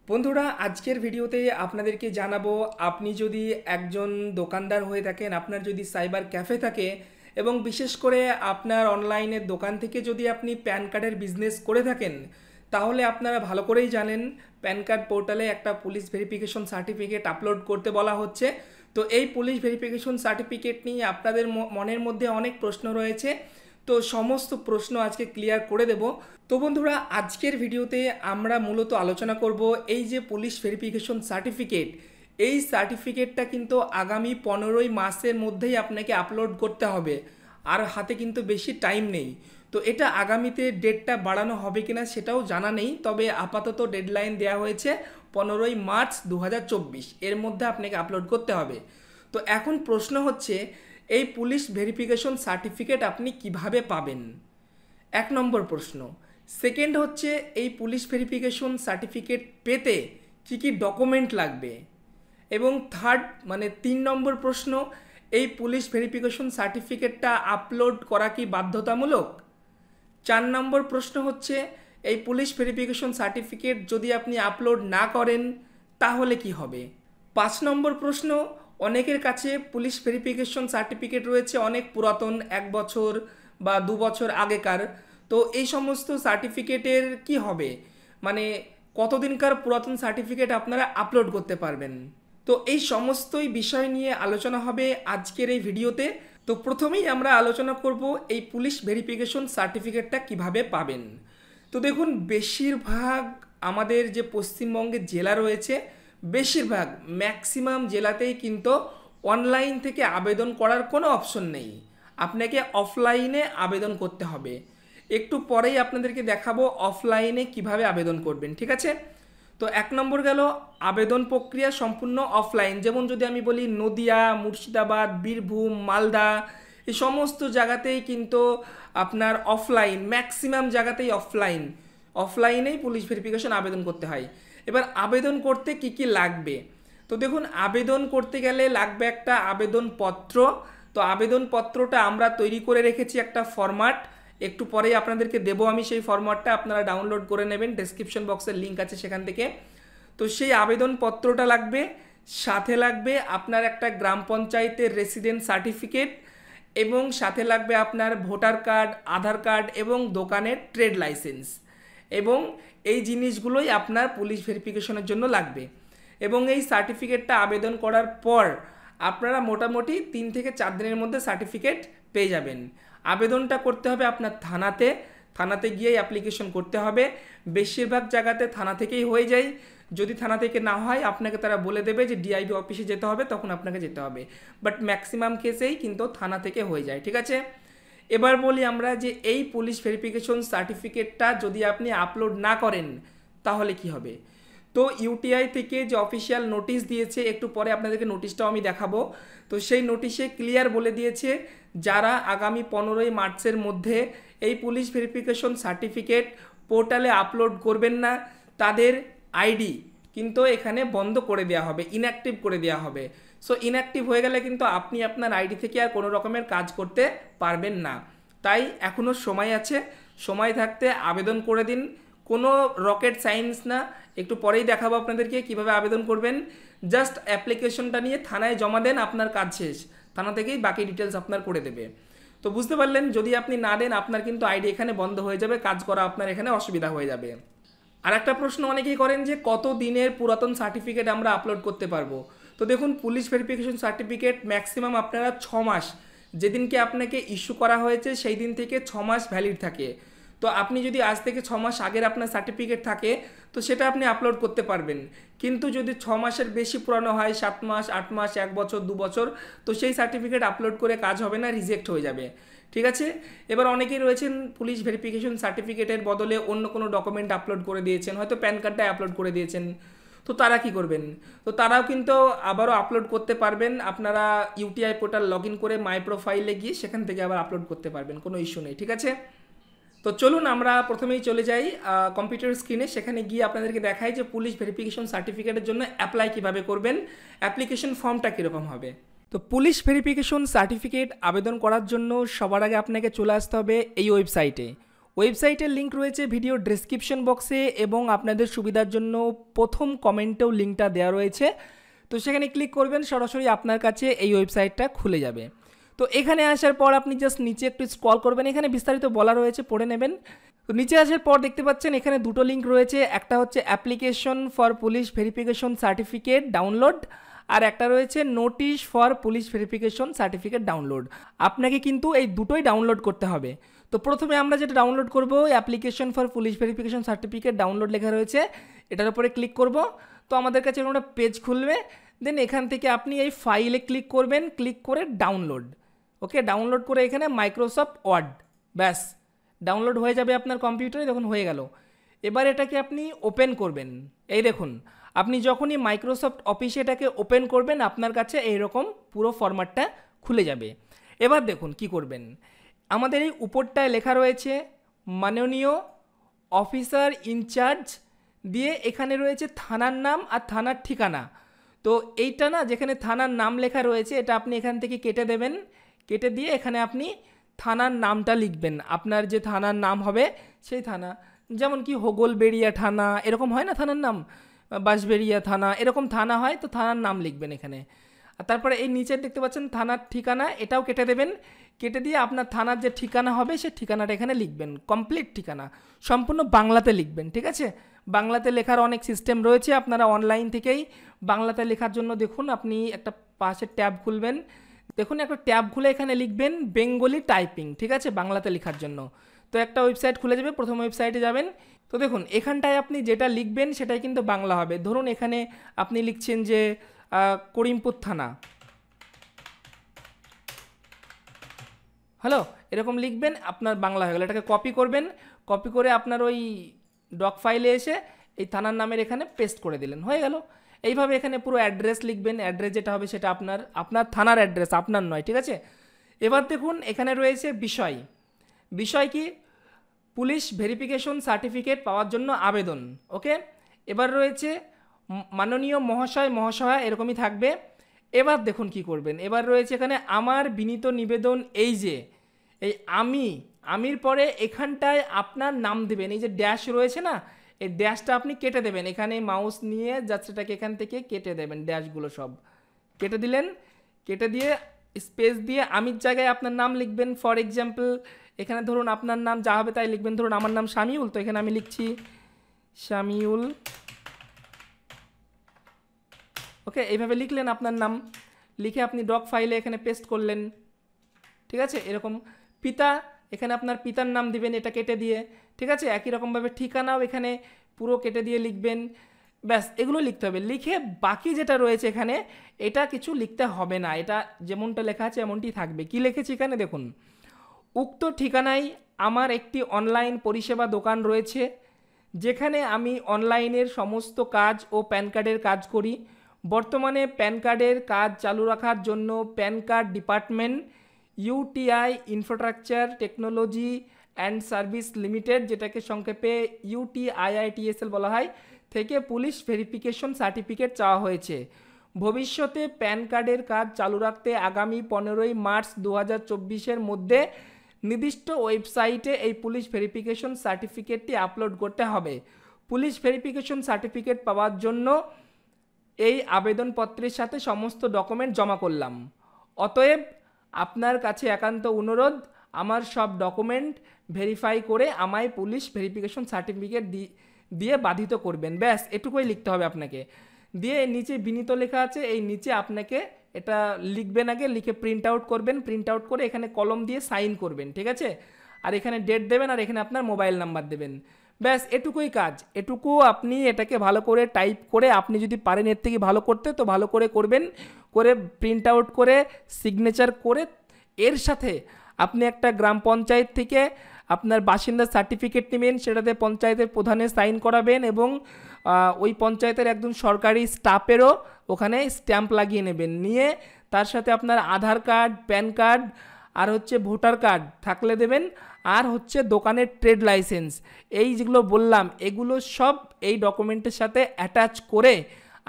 বন্ধুরা আজকের ভিডিওতে আপনাদেরকে জানাবো আপনি যদি একজন দোকানদার হয়ে থাকেন, আপনার যদি সাইবার ক্যাফে থাকে এবং বিশেষ করে আপনার অনলাইনের দোকান থেকে যদি আপনি প্যান কার্ডের বিজনেস করে থাকেন, তাহলে আপনারা ভালো করেই জানেন প্যান কার্ড পোর্টালে একটা পুলিশ ভেরিফিকেশন সার্টিফিকেট আপলোড করতে বলা হচ্ছে। তো এই পুলিশ ভেরিফিকেশন সার্টিফিকেট নিয়ে আপনাদের মনের মধ্যে অনেক প্রশ্ন রয়েছে, তো সমস্ত প্রশ্ন আজকে ক্লিয়ার করে দেব। তো বন্ধুরা আজকের ভিডিওতে আমরা মূলত আলোচনা করব এই যে পুলিশ ভেরিফিকেশন সার্টিফিকেট, এই সার্টিফিকেটটা কিন্তু আগামী 15ই মাসের মধ্যেই আপনাকে আপলোড করতে হবে, আর হাতে কিন্তু বেশি টাইম নেই। তো এটা আগামীতে ডেটটা বাড়ানো হবে কিনা সেটাও জানা নেই, তবে আপাতত ডেডলাইন দেওয়া হয়েছে 15ই মার্চ 2024, এর মধ্যে আপনাকে আপলোড করতে হবে। তো এখন প্রশ্ন হচ্ছে এই পুলিশ ভেরিফিকেশন সার্টিফিকেট আপনি কিভাবে পাবেন, এক নম্বর প্রশ্ন। সেকেন্ড হচ্ছে এই পুলিশ ভেরিফিকেশন সার্টিফিকেট পেতে কী কী ডকুমেন্ট লাগবে, এবং থার্ড মানে 3 নম্বর প্রশ্ন, এই পুলিশ ভেরিফিকেশন সার্টিফিকেটটা আপলোড করা কি বাধ্যতামূলক। 4 নম্বর প্রশ্ন হচ্ছে এই পুলিশ ভেরিফিকেশন সার্টিফিকেট যদি আপনি আপলোড না করেন তাহলে কি হবে। 5 নম্বর প্রশ্ন, অনেকের কাছে পুলিশ ভেরিফিকেশন সার্টিফিকেট রয়েছে অনেক পুরাতন, 1 বছর বা 2 বছর আগেকার। তো এই সমস্ত সার্টিফিকেটের কি হবে, মানে কতদিনকার পুরাতন সার্টিফিকেট আপনারা আপলোড করতে পারবেন। তো এই সমস্তই বিষয় নিয়ে আলোচনা হবে আজকের এই ভিডিওতে। তো প্রথমেই আমরা আলোচনা করব এই পুলিশ ভেরিফিকেশন সার্টিফিকেটটা কিভাবে পাবেন। তো দেখুন, বেশিরভাগ আমাদের যে পশ্চিমবঙ্গের জেলা রয়েছে, বেশিরভাগ ম্যাক্সিমাম জেলাতেই কিন্তু অনলাইন থেকে আবেদন করার কোনো অপশন নেই, আপনাকে অফলাইনে আবেদন করতে হবে। একটু পরেই আপনাদেরকে দেখাবো অফলাইনে কিভাবে আবেদন করবেন, ঠিক আছে। তো 1 নম্বর গেল আবেদন প্রক্রিয়া সম্পূর্ণ অফলাইন। যেমন যদি আমি বলি নদিয়া, মুর্শিদাবাদ, বীরভূম, মালদা, এই সমস্ত জায়গাতেই কিন্তু আপনার অফলাইন, ম্যাক্সিমাম জায়গাতেই অফলাইনেই পুলিশ ভেরিফিকেশন আবেদন করতে হয়। এবার আবেদন করতে কি কি লাগবে, তো দেখুন আবেদন করতে গেলে লাগবে একটা আবেদনপত্র। তো আবেদনপত্রটা আমরা তৈরি করে রেখেছি একটা ফরম্যাট, একটু পরেই আপনাদেরকে দেবো আমি সেই ফরম্যাটটা, আপনারা ডাউনলোড করে নেবেন, ডেসক্রিপশন বক্সের লিঙ্ক আছে সেখান থেকে। তো সেই আবেদনপত্রটা লাগবে, সাথে লাগবে আপনার একটা গ্রাম পঞ্চায়েতের রেসিডেন্ট সার্টিফিকেট, এবং সাথে লাগবে আপনার ভোটার কার্ড, আধার কার্ড এবং দোকানের ট্রেড লাইসেন্স, এবং এই জিনিসগুলোই আপনার পুলিশ ভেরিফিকেশনের জন্য লাগবে। এবং এই সার্টিফিকেটটা আবেদন করার পর আপনারা মোটামুটি 3 থেকে 4 দিনের মধ্যে সার্টিফিকেট পেয়ে যাবেন। আবেদনটা করতে হবে আপনার থানাতে গিয়েই অ্যাপ্লিকেশন করতে হবে। বেশিরভাগ জায়গাতে থানা থেকেই হয়ে যায়, যদি থানা থেকে না হয় আপনাকে তারা বলে দেবে যে ডিআইবি অফিসে যেতে হবে, তখন আপনাকে যেতে হবে, বাট ম্যাক্সিমাম কেসেই কিন্তু থানা থেকে হয়ে যায়, ঠিক আছে। এবার বলি আমরা যে এই পুলিশ ভেরিফিকেশন সার্টিফিকেটটা যদি আপনি আপলোড না করেন তাহলে কি হবে। তো ইউটিআই থেকে যে অফিসিয়াল নোটিশ দিয়েছে, একটু পরে আপনাদেরকে নোটিশটাও আমি দেখাবো। তো সেই নোটিশে ক্লিয়ার বলে দিয়েছে যারা আগামী 15ই মার্চের মধ্যে এই পুলিশ ভেরিফিকেশন সার্টিফিকেট পোর্টালে আপলোড করবেন না, তাদের আইডি কিন্তু এখানে বন্ধ করে দেওয়া হবে, ইনঅ্যাক্টিভ করে দেওয়া হবে। সো ইনঅ্যাক্টিভ হয়ে গেলে কিন্তু আপনি আপনার আইডি থেকে আর কোনো রকমের কাজ করতে পারবেন না। তাই এখনও সময় আছে, সময় থাকতে আবেদন করে দিন, কোনো রকেট সায়েন্স না। একটু পরেই দেখাবো আপনাদেরকে কিভাবে আবেদন করবেন। জাস্ট অ্যাপ্লিকেশনটা নিয়ে থানায় জমা দেন, আপনার কাজ শেষ, থানা থেকেই বাকি ডিটেলস আপনার করে দেবে। তো বুঝতে পারলেন, যদি আপনি না দেন আপনার কিন্তু আইডি এখানে বন্ধ হয়ে যাবে, কাজ করা আপনার এখানে অসুবিধা হয়ে যাবে। আর একটা প্রশ্ন অনেকেই করেন যে কত দিনের পুরাতন সার্টিফিকেট আমরা আপলোড করতে পারবো। তো দেখুন, পুলিশ ভেরিফিকেশন সার্টিফিকেট ম্যাক্সিমাম আপনারা 6 মাস, যেদিনকে আপনাকে ইস্যু করা হয়েছে সেই দিন থেকে 6 মাস ভ্যালিড থাকে। তো আপনি যদি আজ থেকে 6 মাস আগের আপনার সার্টিফিকেট থাকে তো সেটা আপনি আপলোড করতে পারবেন, কিন্তু যদি 6 মাসের বেশি পুরানো হয়, 7 মাস, 8 মাস, 1 বছর, 2 বছর, তো সেই সার্টিফিকেট আপলোড করে কাজ হবে না, রিজেক্ট হয়ে যাবে, ঠিক আছে। এবার অনেকেই রয়েছেন পুলিশ ভেরিফিকেশন সার্টিফিকেটের বদলে অন্য কোনো ডকুমেন্ট আপলোড করে দিয়েছেন, হয়তো প্যান কার্ডটাই আপলোড করে দিয়েছেন। তো তারা কি করবেন, তো তারাও কিন্তু আবারও আপলোড করতে পারবেন। আপনারা ইউটিআই পোর্টাল লগ ইন করে মাই প্রোফাইলে গিয়ে সেখান থেকে আবার আপলোড করতে পারবেন, কোনো ইস্যু নেই, ঠিক আছে। তো চলুন আমরা প্রথমেই চলে যাই কম্পিউটার স্ক্রিনে, সেখানে গিয়ে আপনাদেরকে দেখাই যে পুলিশ ভেরিফিকেশন সার্টিফিকেটের জন্য অ্যাপ্লাই কিভাবে করবেন, অ্যাপ্লিকেশন ফর্মটা কীরকম হবে। তো পুলিশ ভেরিফিকেশন সার্টিফিকেট আবেদন করার জন্য সবার আগে আপনাকে চলে আসতে হবে এই ওয়েবসাইটে। ওয়েবসাইটের লিঙ্ক রয়েছে ভিডিও ডেসক্রিপশন বক্সে এবং আপনাদের সুবিধার জন্য প্রথম কমেন্টেও লিঙ্কটা দেওয়া রয়েছে। তো সেখানে ক্লিক করবেন, সরাসরি আপনার কাছে এই ওয়েবসাইটটা খুলে যাবে। তো এখানে আসার পর আপনি জাস্ট নিচে একটু স্ক্রল করবেন, এখানে বিস্তারিত বলা রয়েছে, পড়ে নেবেন। তো নিচে আসার পর দেখতে পাচ্ছেন এখানে দুটো লিঙ্ক রয়েছে, একটা হচ্ছে application for police verification certificate download, আর একটা রয়েছে notice for police verification certificate download. আপনাকে কিন্তু এই দুটোই ডাউনলোড করতে হবে। তো প্রথমে আমরা যেটা ডাউনলোড করব, application for police verification certificate download লেখা রয়েছে, এটার উপরে ক্লিক করব। তো আমাদের কাছে এরকম একটা পেজ খুলবে, দেন এখান থেকে আপনি এই ফাইলে ক্লিক করবেন, ক্লিক করে ডাউনলোড। ওকে, ডাউনলোড করে এখানে মাইক্রোসফট ওয়ার্ড, ব্যাস ডাউনলোড হয়ে যাবে আপনার কম্পিউটারে। দেখুন হয়ে গেল। এবার এটাকে আপনি ওপেন করবেন। এই দেখুন, আপনি যখনই মাইক্রোসফট অফিসে এটাকে ওপেন করবেন আপনার কাছে এইরকম পুরো ফরম্যাটটা খুলে যাবে। এবার দেখুন কি করবেন, আমাদের এই উপরটায় লেখা রয়েছে মাননীয় অফিসার ইনচার্জ, দিয়ে এখানে রয়েছে থানার নাম আর থানার ঠিকানা। তো এইটা না, যেখানে থানার নাম লেখা রয়েছে এটা আপনি এখান থেকে কেটে দেবেন, কেটে দিয়ে এখানে আপনি থানার নামটা লিখবেন, আপনার যে থানার নাম হবে সেই থানা। যেমন কি হোগলবেড়িয়া থানা এরকম হয় না থানার নাম, বাঁশবেড়িয়া থানা এরকম থানা হয়, তো থানার নাম লিখবেন এখানে। আর তারপরে এই নিচে দেখতে পাচ্ছেন থানার ঠিকানা, এটাও কেটে দেবেন, কেটে দিয়ে আপনার থানার যে ঠিকানা হবে সেই ঠিকানাটা এখানে লিখবেন, কমপ্লিট ঠিকানা সম্পূর্ণ বাংলাতে লিখবেন, ঠিক আছে। বাংলাতে লেখার অনেক সিস্টেম রয়েছে, আপনারা অনলাইন থেকেই বাংলাতে লেখার জন্য দেখুন আপনি একটা পাশে ট্যাব খুলবেন, দেখুন একটা ট্যাব খুলে এখানে লিখবেন বেঙ্গলি টাইপিং, ঠিক আছে, বাংলাতে লেখার জন্য। তো একটা ওয়েবসাইট খুলে যাবে, প্রথম ওয়েবসাইটে যাবেন। তো দেখুন এখানটায় আপনি যেটা লিখবেন সেটাই কিন্তু বাংলা হবে। ধরুন এখানে আপনি লিখছেন যে করিমপুর থানা, হ্যালো, এরকম লিখবেন, আপনার বাংলা হয়ে গেল। এটাকে কপি করবেন, কপি করে আপনার ওই ডক ফাইলে এসে এই থানার নামের এখানে পেস্ট করে দিলেন, হয়ে গেল। এইভাবে এখানে পুরো অ্যাড্রেস লিখবেন, অ্যাড্রেস যেটা হবে সেটা আপনার থানার অ্যাড্রেস, আপনার নয়, ঠিক আছে। এবার দেখুন এখানে রয়েছে বিষয়, বিষয় কি, পুলিশ ভেরিফিকেশন সার্টিফিকেট পাওয়ার জন্য আবেদন, ওকে। এবার রয়েছে মাননীয় মহাশয় মহাশয়া, এরকমই থাকবে। এবার দেখুন কি করবেন, এবার রয়েছে এখানে আমার বিনীত নিবেদন, এই যে এই আমির পরে এখানটায় আপনার নাম দেবেন, এই যে ড্যাশ রয়েছে না, এই ড্যাশটা আপনি কেটে দেবেন, এখানে মাউস নিয়ে যাচ্ছেটাকে এখান থেকে কেটে দেবেন, ড্যাশগুলো সব কেটে দিলেন, কেটে দিয়ে স্পেস দিয়ে আমির জায়গায় আপনার নাম লিখবেন। ফর এক্সাম্পল এখানে ধরুন আপনার নাম যা হবে তাই লিখবেন, ধরুন আমার নাম শামিউল, তো এখানে আমি লিখছি শামিউল, ওকে। এইভাবে লিখলেন আপনার নাম, লিখে আপনি ডক ফাইলে এখানে পেস্ট করলেন, ঠিক আছে। এরকম পিতা, এখানে আপনার পিতার নাম দিবেন, এটা কেটে দিয়ে, ঠিক আছে। একই রকমভাবে ঠিকানাও এখানে পুরো কেটে দিয়ে লিখবেন, ব্যাস এগুলো লিখতে হবে। লিখে বাকি যেটা রয়েছে এখানে এটা কিছু লিখতে হবে না, এটা যেমনটা লেখা আছে এমনটি থাকবে। কি লিখেছি এখানে দেখুন, উক্ত ঠিকানায় আমার একটি অনলাইন পরিষেবা দোকান রয়েছে, যেখানে আমি অনলাইনের সমস্ত কাজ ও প্যান কার্ডের কাজ করি। বর্তমানে প্যান কার্ডের কাজ চালু রাখার জন্য pan card department UTI infrastructure technology and service limited, যেটাকে সংক্ষেপে ইউটিআইআইটিএসএল বলা হয়, থেকে পুলিশ ভেরিফিকেশন সার্টিফিকেট চাওয়া হয়েছে। ভবিষ্যতে প্যান কার্ডের কাজ চালু রাখতে আগামী 15ই মার্চ 2024-এর মধ্যে নির্দিষ্ট ওয়েবসাইটে এই পুলিশ ভেরিফিকেশন সার্টিফিকেটটি আপলোড করতে হবে। পুলিশ ভেরিফিকেশন সার্টিফিকেট পাওয়ার জন্য এই আবেদনপত্রের সাথে সমস্ত ডকুমেন্ট জমা করলাম। অতএব আপনার কাছে একান্ত অনুরোধ, আমার সব ডকুমেন্ট ভেরিফাই করে আমায় পুলিশ ভেরিফিকেশন সার্টিফিকেট দিয়ে বাধিত করবেন, ব্যাস এটুকুই লিখতে হবে আপনাকে। দিয়ে নিচে বিনীত লেখা আছে, এই নিচে আপনাকে এটা লিখবেন, আগে লিখে প্রিন্ট আউট করবেন, প্রিন্ট আউট করে এখানে কলম দিয়ে সাইন করবেন, ঠিক আছে। আর এখানে ডেট দেবেন, আর এখানে আপনার মোবাইল নাম্বার দেবেন, ব্যাস এটুকুই কাজ। এটুকু আপনি এটাকে ভালো করে টাইপ করে, আপনি যদি পারেন এর থেকে ভালো করতে তো ভালো করে করবেন, করে প্রিন্ট আউট করে সিগনেচার করে এর সাথে আপনি একটা গ্রাম পঞ্চায়েত থেকে আপনার বাসিন্দার সার্টিফিকেট নেবেন, সেটাতে পঞ্চায়েতের প্রধানের সাইন করাবেন এবং ওই পঞ্চায়েতের একজন সরকারি স্টাফেরও ওখানে স্ট্যাম্প লাগিয়ে নেবেন, নিয়ে তার সাথে আপনার আধার কার্ড, প্যান কার্ড আর হচ্ছে ভোটার কার্ড থাকলে দেবেন, আর হচ্ছে দোকানের ট্রেড লাইসেন্স, এই যেগুলো বললাম এগুলো সব এই ডকুমেন্টের সাথে অ্যাটাচ করে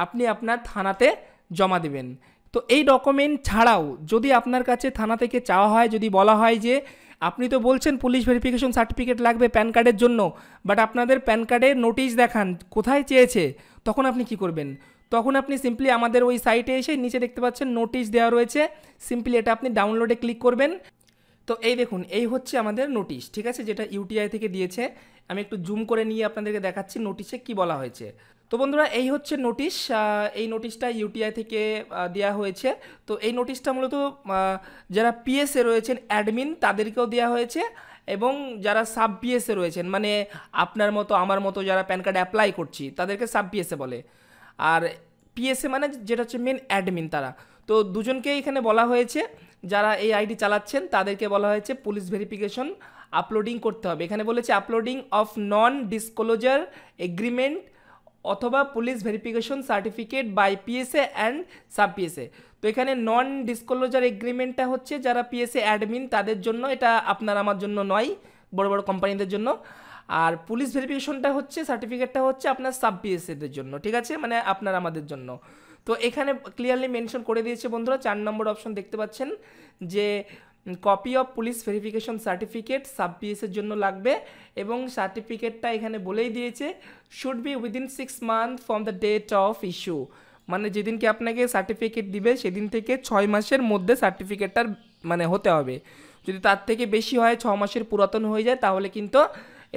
আপনি আপনার থানাতে জমা দেবেন। তো এই ডকুমেন্ট ছাড়াও যদি আপনার কাছে থানা থেকে চাওয়া হয়, যদি বলা হয় যে আপনি তো বলছেন পুলিশ ভেরিফিকেশন সার্টিফিকেট লাগবে প্যান কার্ডের জন্য, বাট আপনাদের প্যান কার্ডের নোটিশ দেখান কোথায় চেয়েছে, তখন আপনি কি করবেন? তখন আপনি সিম্পলি আমাদের ওই সাইটে এসে নিচে দেখতে পাচ্ছেন নোটিশ দেওয়া রয়েছে, সিম্পলি এটা আপনি ডাউনলোডে ক্লিক করবেন। তো এই দেখুন, এই হচ্ছে আমাদের নোটিশ, ঠিক আছে, যেটা ইউটিআই থেকে দিয়েছে। আমি একটু জুম করে নিয়ে আপনাদেরকে দেখাচ্ছি নোটিশে কি বলা হয়েছে। তো বন্ধুরা, এই হচ্ছে নোটিশ। এই নোটিশটা ইউটিআই থেকে দেওয়া হয়েছে। তো এই নোটিশটা মূলত যারা পিএসএ রয়েছেন অ্যাডমিন তাদেরকেও দেওয়া হয়েছে, এবং যারা সাব পিএসএ রয়েছেন, মানে আপনার মতো আমার মতো যারা প্যান কার্ড অ্যাপ্লাই করছি তাদেরকে সাব পিএসএ বলে। আর পিএসএ মানে যেটা হচ্ছে মেন অ্যাডমিন, তারা। তো দুজনকেই এখানে বলা হয়েছে, যারা এই আইডি চালাচ্ছেন তাদেরকে বলা হয়েছে পুলিশ ভেরিফিকেশন আপলোডিং করতে হবে। এখানে বলেছে uploading of non disclosure agreement অথবা police verification certificate by PSA and sub PSA. তো এখানে নন ডিসক্লোজার এগ্রিমেন্টটা হচ্ছে যারা পিএসএ অ্যাডমিন তাদের জন্য, এটা আপনার আমার জন্য নয়, বড় বড় কোম্পানিদের জন্য। আর পুলিশ ভেরিফিকেশনটা হচ্ছে, সার্টিফিকেটটা হচ্ছে আপনার সাব পিএসএদের জন্য, ঠিক আছে, মানে আপনার আমাদের জন্য। তো এখানে ক্লিয়ারলি মেনশন করে দিয়েছে বন্ধুরা, 4 নম্বর অপশন দেখতে পাচ্ছেন যে copy of police verification certificate sub পিএসের জন্য লাগবে, এবং সার্টিফিকেটটা এখানে বলেই দিয়েছে should be within 6 month from the date of issue, মানে যেদিনকে আপনাকে সার্টিফিকেট দিবে সেদিন থেকে 6 মাসের মধ্যে সার্টিফিকেটটার মানে হতে হবে। যদি তার থেকে বেশি হয়, 6 মাসের পুরাতন হয়ে যায়, তাহলে কিন্তু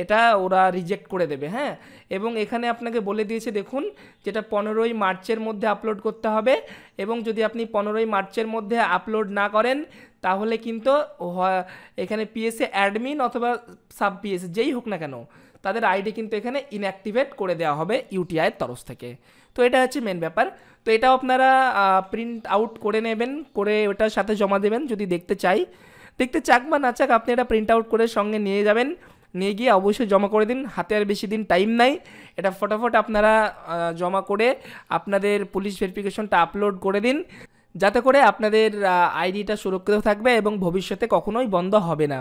এটা ওরা রিজেক্ট করে দেবে, হ্যাঁ। এবং এখানে আপনাকে বলে দিয়েছে দেখুন, যেটা 15ই মার্চের মধ্যে আপলোড করতে হবে, এবং যদি আপনি 15ই মার্চের মধ্যে আপলোড না করেন তাহলে কিন্তু এখানে পিএসএ অ্যাডমিন অথবা সাব পিএসএ যেই হোক না কেন, তাদের আইডি কিন্তু এখানে ইনঅ্যাক্টিভেট করে দেওয়া হবে ইউটিআইয়ের তরফ থেকে। তো এটা হচ্ছে মেন ব্যাপার। তো এটাও আপনারা প্রিন্ট আউট করে নেবেন, করে ওটার সাথে জমা দেবেন। যদি দেখতে চাক বা না চাক, আপনি এটা প্রিন্ট আউট করে সঙ্গে নিয়ে যাবেন, নিয়ে গিয়ে অবশ্যই জমা করে দিন। হাতে আর বেশি দিন টাইম নাই, এটা ফটাফট আপনারা জমা করে আপনাদের পুলিশ ভেরিফিকেশনটা আপলোড করে দিন, যাতে করে আপনাদের আইডিটা সুরক্ষিত থাকবে এবং ভবিষ্যতে কখনোই বন্ধ হবে না।